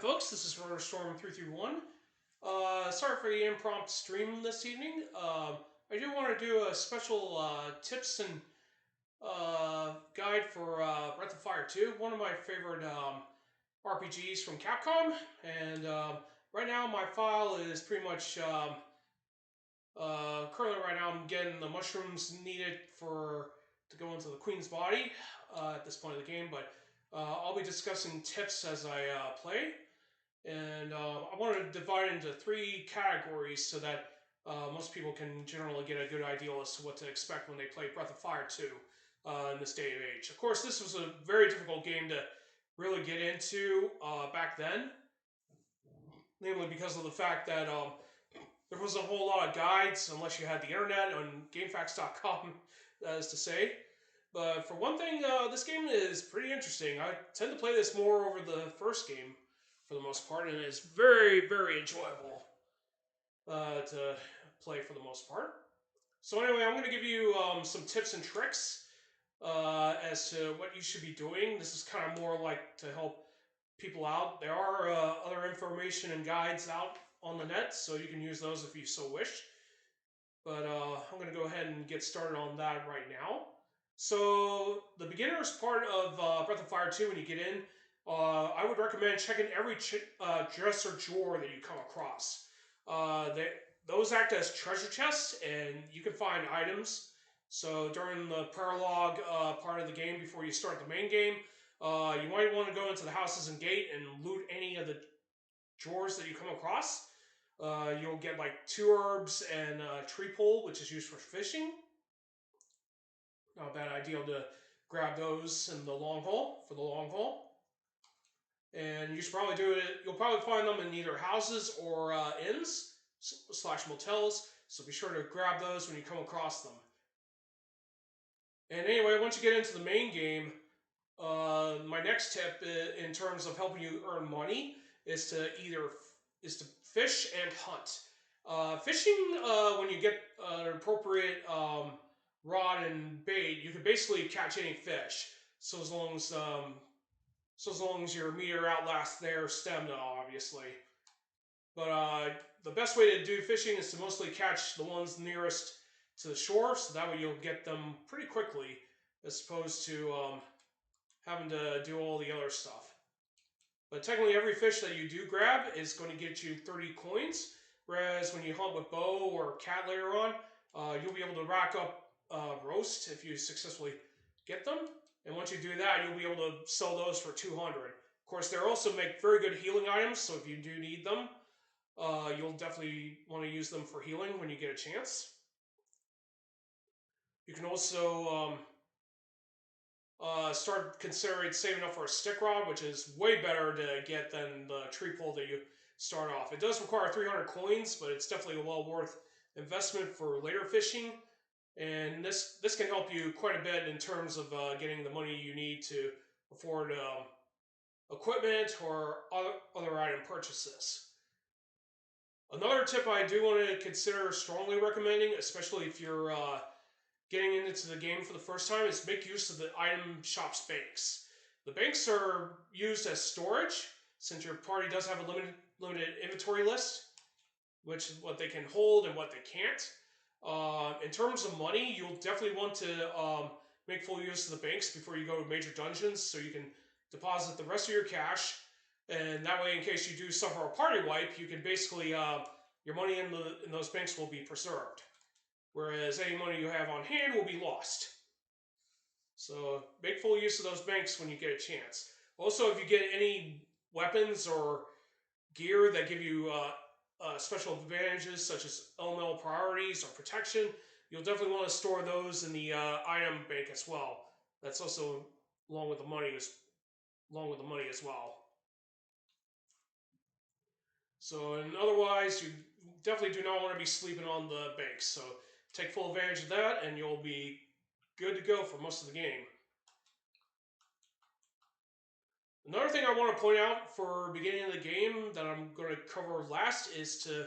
folks, this is Storm331. Sorry for the impromptu stream this evening. I do want to do a special tips and guide for Breath of Fire 2, one of my favorite RPGs from Capcom. And right now, my file is pretty much currently right now. I'm getting the mushrooms needed to go into the Queen's body at this point of the game, but I'll be discussing tips as I play. And I want to divide into three categories so that most people can generally get a good idea as to what to expect when they play Breath of Fire 2 in this day and age. Of course, this was a very difficult game to really get into back then, namely because of the fact that there wasn't a whole lot of guides unless you had the internet on GameFAQs.com, that is to say. But for one thing, this game is pretty interesting. I tend to play this more over the first game for the most part, and it's very, very enjoyable to play for the most part. So anyway, I'm going to give you some tips and tricks as to what you should be doing. This is kind of more like to help people out. There are other information and guides out on the net, so you can use those if you so wish. But I'm going to go ahead and get started on that right now. So the beginner's part of Breath of Fire 2, when you get in, I would recommend checking every chest or drawer that you come across. Those act as treasure chests, and you can find items. So during the prologue part of the game, before you start the main game, you might want to go into the houses and gate and loot any of the drawers that you come across. You'll get like 2 herbs and a tree pole, which is used for fishing. Not a bad idea to grab those in the long haul, for the long haul. And you should probably do it, you'll probably find them in either houses or inns / motels, so be sure to grab those when you come across them. And anyway, once you get into the main game, my next tip in terms of helping you earn money is to fish and hunt. Fishing, when you get an appropriate rod and bait, you can basically catch any fish. So as long as your meter outlasts their stamina, obviously. But the best way to do fishing is to mostly catch the ones nearest to the shore, so that way you'll get them pretty quickly, as opposed to having to do all the other stuff. But technically, every fish that you do grab is going to get you 30 coins, whereas when you hunt with bow or cat later on, you'll be able to rack up roast if you successfully get them. And once you do that, you'll be able to sell those for 200. Of course, they also make very good healing items, so if you do need them, you'll definitely want to use them for healing when you get a chance. You can also start considering saving up for a stick rod, which is way better to get than the tree pole that you start off. It does require 300 coins, but it's definitely a well worth investment for later fishing. And this can help you quite a bit in terms of getting the money you need to afford equipment or other item purchases. Another tip I do want to consider strongly recommending, especially if you're getting into the game for the first time, is make use of the item shop's banks. The banks are used as storage, since your party does have a limited inventory list, which is what they can hold and what they can't. In terms of money, you'll definitely want to make full use of the banks before you go to major dungeons, so you can deposit the rest of your cash, and that way, in case you do suffer a party wipe, you can basically your money in those banks will be preserved, whereas any money you have on hand will be lost. So make full use of those banks when you get a chance. Also, if you get any weapons or gear that give you special advantages such as elemental priorities or protection, you'll definitely want to store those in the item bank as well. That's also along with the money as well. So, and otherwise, you definitely do not want to be sleeping on the banks. So take full advantage of that, and you'll be good to go for most of the game. Another thing I want to point out for beginning of the game that I'm going to cover last is to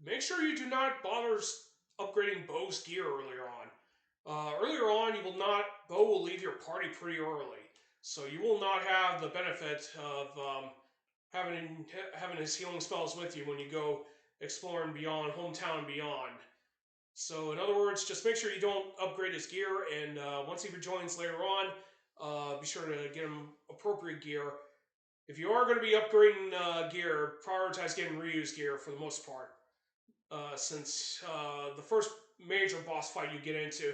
make sure you do not bother upgrading bow's gear earlier on. Bow will leave your party pretty early, so you will not have the benefit of having his healing spells with you when you go exploring beyond hometown and beyond. So in other words, just make sure you don't upgrade his gear, and once he rejoins later on, be sure to get him appropriate gear. If you are going to be upgrading gear, prioritize getting Ryu's gear for the most part, since the first major boss fight you get into,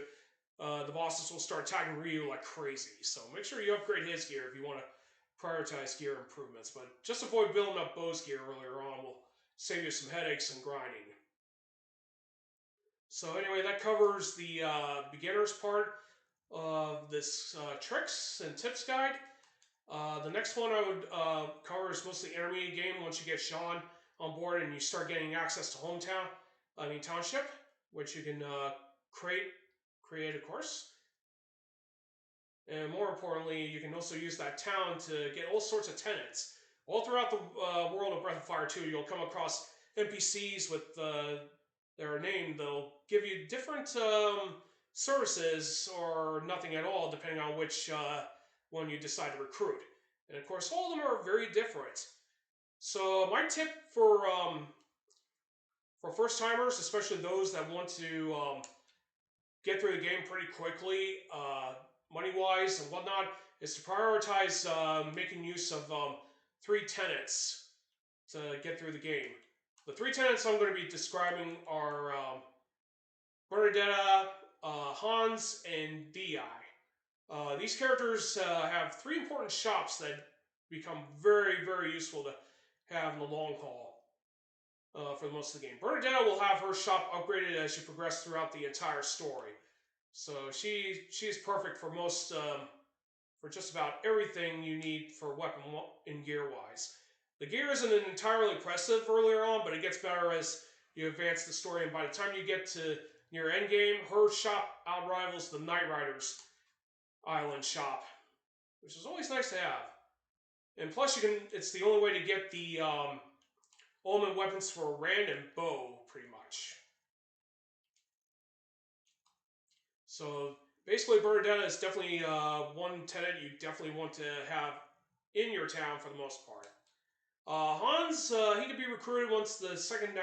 the bosses will start attacking Ryu like crazy. So make sure you upgrade his gear if you want to prioritize gear improvements. But just avoid building up Bo's gear earlier on. Will save you some headaches and grinding. So anyway, that covers the beginner's part of this tricks and tips guide. The next one I would cover is mostly intermediate game once you get Sean on board and you start getting access to Township, which you can create of course. And more importantly, you can also use that town to get all sorts of tenants. All throughout the world of Breath of Fire 2, you'll come across NPCs with their name. They'll give you different services or nothing at all, depending on which one you decide to recruit. And of course, all of them are very different. So my tip for first timers, especially those that want to get through the game pretty quickly, money-wise and whatnot, is to prioritize making use of 3 tenants to get through the game. The 3 tenants I'm going to be describing are Bernadetta, Hans, and Di. These characters have 3 important shops that become very, very useful to have in the long haul for most of the game. Bernadetta will have her shop upgraded as you progress throughout the entire story. So she's perfect for most for just about everything you need for weapon and gear wise. The gear isn't entirely impressive earlier on, but it gets better as you advance the story. And by the time you get to near endgame, her shop outrivals the Knight Rider's island shop, which is always nice to have. And plus, it's the only way to get the ultimate weapons for a random bow, pretty much. So basically, Bernadetta is definitely one tenant you definitely want to have in your town for the most part. Hans, he can be recruited once the second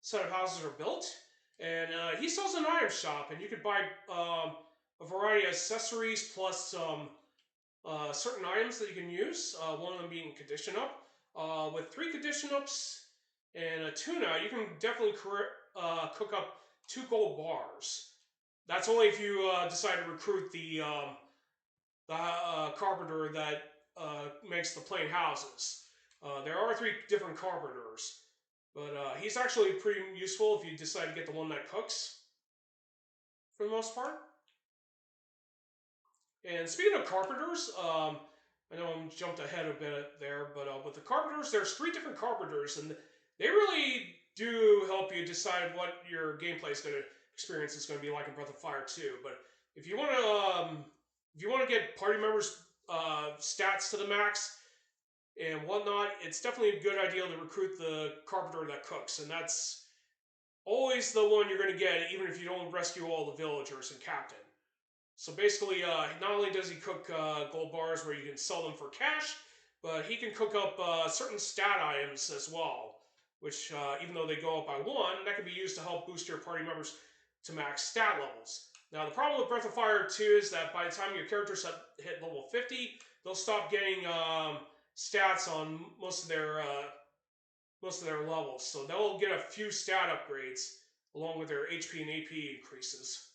set of houses are built. And he sells an item shop, and you can buy a variety of accessories plus certain items that you can use, one of them being condition up. With 3 condition ups and a tuna, you can definitely cook up 2 gold bars. That's only if you decide to recruit the carpenter that makes the plain houses. There are 3 different carpenters, but he's actually pretty useful if you decide to get the one that cooks, for the most part. And speaking of carpenters, I know I jumped ahead a bit there, but with the carpenters, there's 3 different carpenters, and they really do help you decide what your gameplay experience is going to be like in Breath of Fire 2. But if you want to get party members' stats to the max and whatnot, it's definitely a good idea to recruit the carpenter that cooks, and that's always the one you're going to get, even if you don't rescue all the villagers and captain. So basically, not only does he cook gold bars where you can sell them for cash, but he can cook up certain stat items as well, which, even though they go up by 1, that can be used to help boost your party members to max stat levels. Now, the problem with Breath of Fire 2 is that by the time your characters hit level 50, they'll stop getting stats on most of their levels. So they'll get a few stat upgrades along with their HP and AP increases.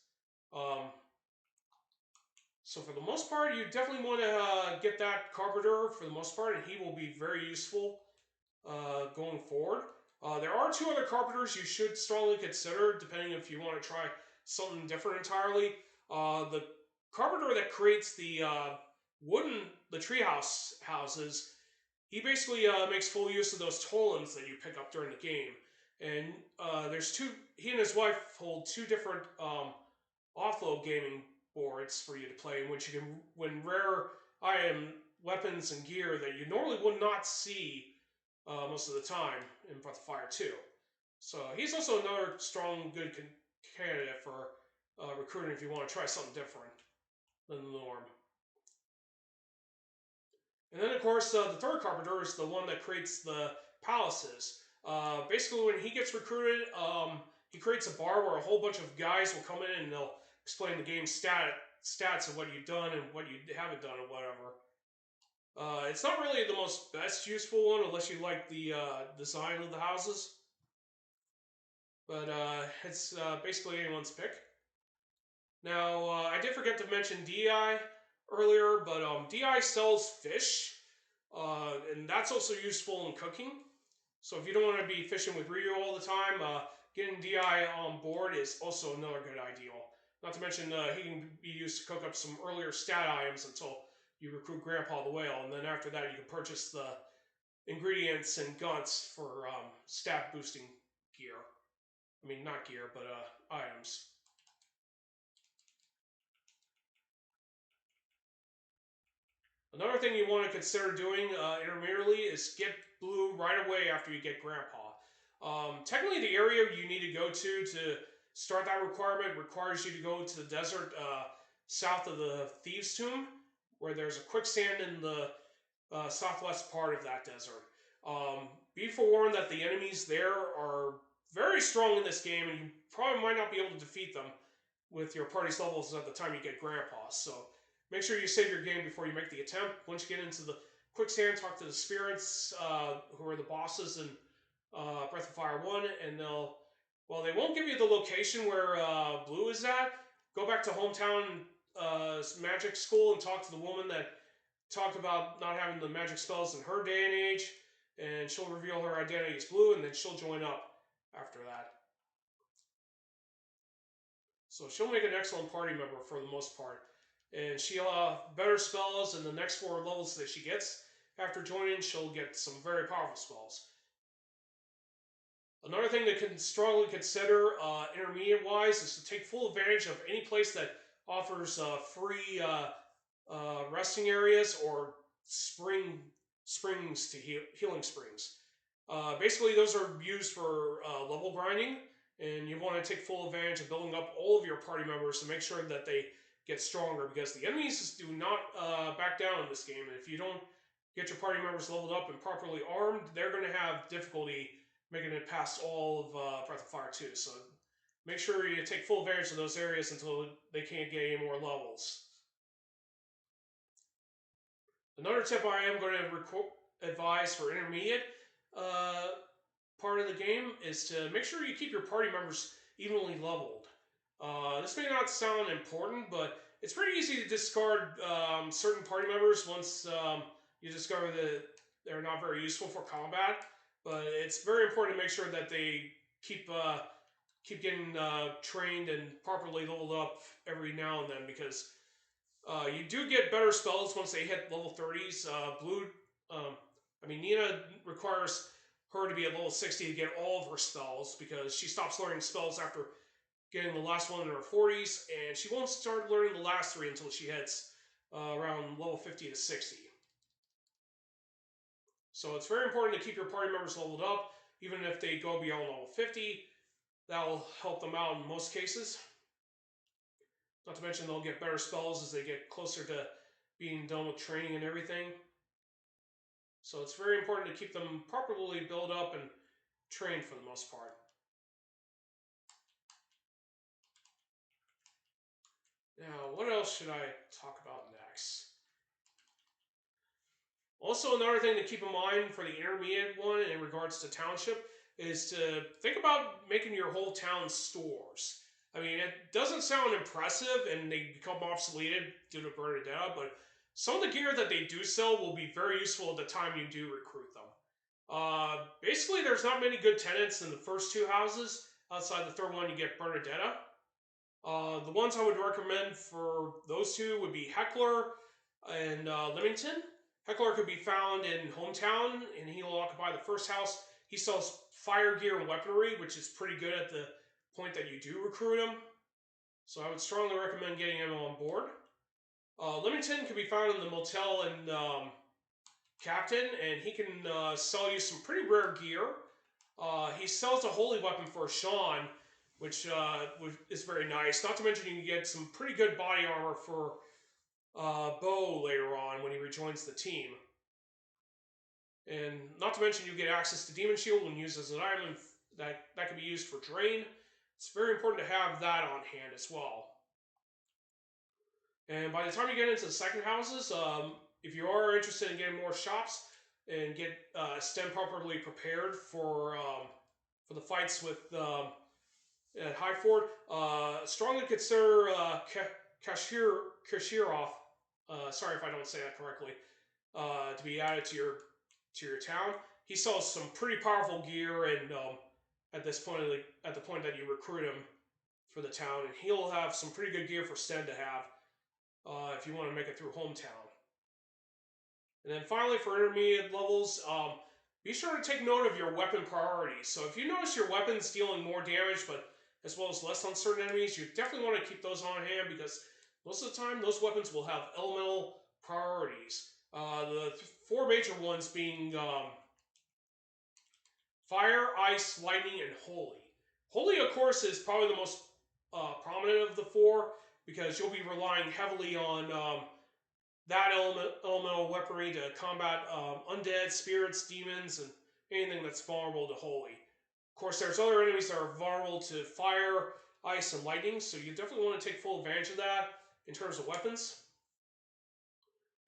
So for the most part, you definitely want to get that carpenter for the most part, and he will be very useful going forward. There are 2 other carpenters you should strongly consider, depending if you want to try something different entirely. The carpenter that creates the treehouse houses, he basically makes full use of those totems that you pick up during the game. And he and his wife hold 2 different offload gaming boards for you to play, in which you can win rare item, weapons, and gear that you normally would not see most of the time in Breath of Fire 2. So he's also another strong, good candidate for recruiting if you want to try something different than the norm. And then, of course, the third carpenter is the one that creates the palaces. Basically, when he gets recruited, he creates a bar where a whole bunch of guys will come in and they'll explain the game's stats of what you've done and what you haven't done or whatever. It's not really the most best useful one unless you like the design of the houses, but it's basically anyone's pick. Now, I did forget to mention DI earlier, but DI sells fish, and that's also useful in cooking. So if you don't want to be fishing with Ryu all the time, getting DI on board is also another good idea. Not to mention, he can be used to cook up some earlier stat items until you recruit Grandpa the Whale, and then after that you can purchase the ingredients and guns for stat boosting gear. I mean, not gear, but items. Another thing you want to consider doing intermittently is get blue right away after you get Grandpa. Technically, the area you need to go to start that requirement requires you to go to the desert south of the Thieves' Tomb, where there's a quicksand in the southwest part of that desert. Be forewarned that the enemies there are very strong in this game, and you probably might not be able to defeat them with your party's levels at the time you get Grandpa. So make sure you save your game before you make the attempt. Once you get into the quicksand, talk to the spirits, who are the bosses in Breath of Fire 1, and they won't give you the location where Blue is at. Go back to hometown magic school and talk to the woman that talked about not having the magic spells in her day and age, and she'll reveal her identity as Blue, and then she'll join up after that. So she'll make an excellent party member for the most part. And she'll have better spells in the next 4 levels that she gets. After joining, she'll get some very powerful spells. Another thing to strongly consider intermediate-wise is to take full advantage of any place that offers free resting areas or springs to healing springs. Basically, those are used for level grinding, and you want to take full advantage of building up all of your party members to make sure that they get stronger, because the enemies do not back down in this game, and if you don't get your party members leveled up and properly armed, they're going to have difficulty making it past all of Breath of Fire 2. So make sure you take full advantage of those areas until they can't get any more levels. Another tip I am going to advise for intermediate part of the game is to make sure you keep your party members evenly leveled. This may not sound important, but it's pretty easy to discard certain party members once you discover that they're not very useful for combat. But it's very important to make sure that they keep getting trained and properly leveled up every now and then, because you do get better spells once they hit level 30s. Nina requires her to be at level 60 to get all of her spells, because she stops learning spells after getting the last one in her 40s, and she won't start learning the last 3 until she hits around level 50 to 60. So it's very important to keep your party members leveled up, even if they go beyond level 50. That will help them out in most cases. Not to mention they'll get better spells as they get closer to being done with training and everything. So it's very important to keep them properly built up and trained for the most part. Now, what else should I talk about next? Also, another thing to keep in mind for the intermediate one in regards to township is to think about making your whole town stores. I mean, it doesn't sound impressive and they become obsoleted due to Bernadetta, but some of the gear that they do sell will be very useful at the time you do recruit them. Basically, there's not many good tenants in the first 2 houses. Outside the third one, you get Bernadetta. The ones I would recommend for those 2 would be Heckler and Leamington. Heckler could be found in Hometown, and he'll occupy the first house. He sells fire gear and weaponry, which is pretty good at the point that you do recruit him. So I would strongly recommend getting him on board. Leamington can be found in the motel and Captain, and he can sell you some pretty rare gear. He sells a holy weapon for Sean, which is very nice. Not to mention you can get some pretty good body armor for Bo later on when he rejoins the team. And not to mention, you get access to Demon Shield when used as an item that can be used for Drain. It's very important to have that on hand as well. And by the time you get into the second houses, if you are interested in getting more shops and get Sten properly prepared for the fights with at Highford, strongly consider Kashirov. Sorry if I don't say that correctly. To be added to your town. He sells some pretty powerful gear, and at this point, at the point that you recruit him for the town, and he'll have some pretty good gear for Sten to have if you want to make it through hometown. And then finally, for intermediate levels, be sure to take note of your weapon priorities. So if you notice your weapons dealing more damage, but as well as less on certain enemies, you definitely want to keep those on hand because most of the time, those weapons will have elemental priorities. The four major ones being Fire, Ice, Lightning, and Holy. Holy, of course, is probably the most prominent of the four because you'll be relying heavily on that elemental weaponry to combat undead, spirits, demons, and anything that's vulnerable to Holy. Of course, there's other enemies that are vulnerable to Fire, Ice, and Lightning, so you definitely want to take full advantage of that in terms of weapons.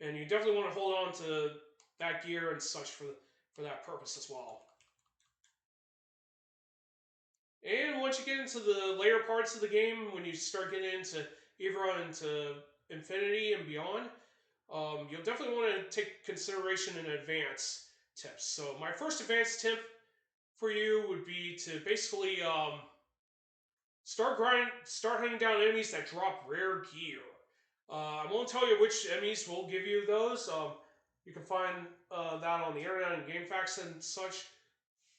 And you definitely want to hold on to that gear and such for that purpose as well. And once you get into the later parts of the game, when you start getting into Ivra, into Infinity and beyond, you'll definitely want to take consideration in advance tips. So my first advanced tip for you would be to basically start hunting down enemies that drop rare gear. I won't tell you which enemies will give you those. You can find that on the internet and GameFAQs and such.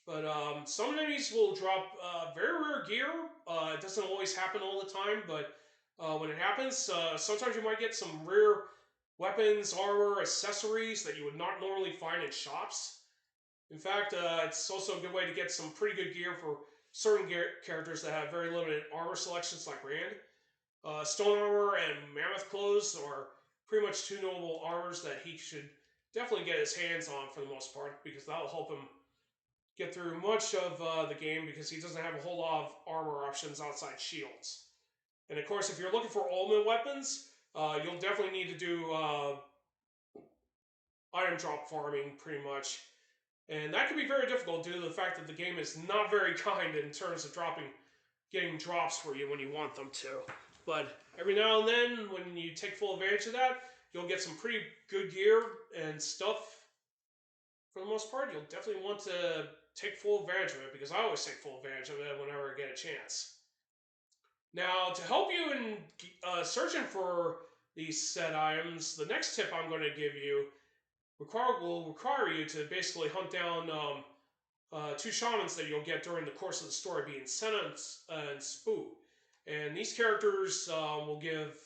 But some enemies will drop very rare gear. It doesn't always happen all the time, but when it happens, sometimes you might get some rare weapons, armor, accessories that you would not normally find in shops. In fact, it's also a good way to get some pretty good gear for certain characters that have very limited armor selections, like Rand. Stone armor and mammoth clothes are pretty much two notable armors that he should definitely get his hands on for the most part, because that will help him get through much of the game, because he doesn't have a whole lot of armor options outside shields. And of course, if you're looking for ultimate weapons, you'll definitely need to do item drop farming, pretty much. And that can be very difficult due to the fact that the game is not very kind in terms of getting drops for you when you want them to. But every now and then, when you take full advantage of that, you'll get some pretty good gear and stuff. For the most part, you'll definitely want to take full advantage of it, because I always take full advantage of it whenever I get a chance. Now, to help you in searching for these said items, the next tip I'm going to give you will require you to basically hunt down two shamans that you'll get during the course of the story, being Senna and Spoo. And these characters will give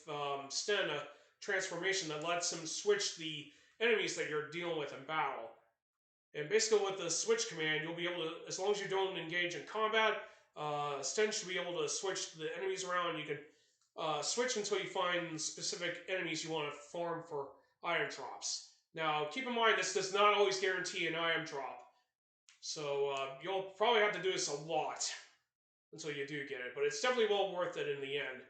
Sten a transformation that lets him switch the enemies that you're dealing with in battle. And basically with the switch command, you'll be able to, as long as you don't engage in combat, Sten should be able to switch the enemies around. You can switch until you find specific enemies you want to farm for item drops. Now, keep in mind, this does not always guarantee an item drop. So you'll probably have to do this a lot until you do get it. But it's definitely well worth it in the end.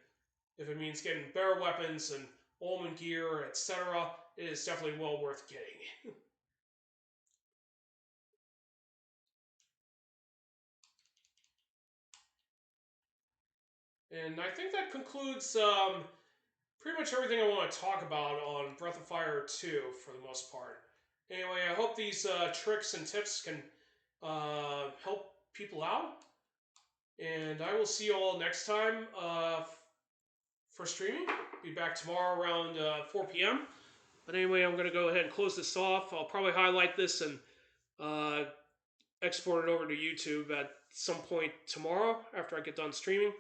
If it means getting better weapons and ultimate gear, etc., it is definitely well worth getting. And I think that concludes pretty much everything I want to talk about on Breath of Fire 2 for the most part. Anyway, I hope these tricks and tips can help people out. And I will see you all next time for streaming. Be back tomorrow around 4 p.m. But anyway, I'm going to go ahead and close this off. I'll probably highlight this and export it over to YouTube at some point tomorrow after I get done streaming.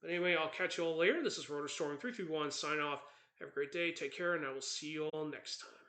But anyway, I'll catch you all later. This is RotorStorm331 sign off. Have a great day. Take care, and I will see you all next time.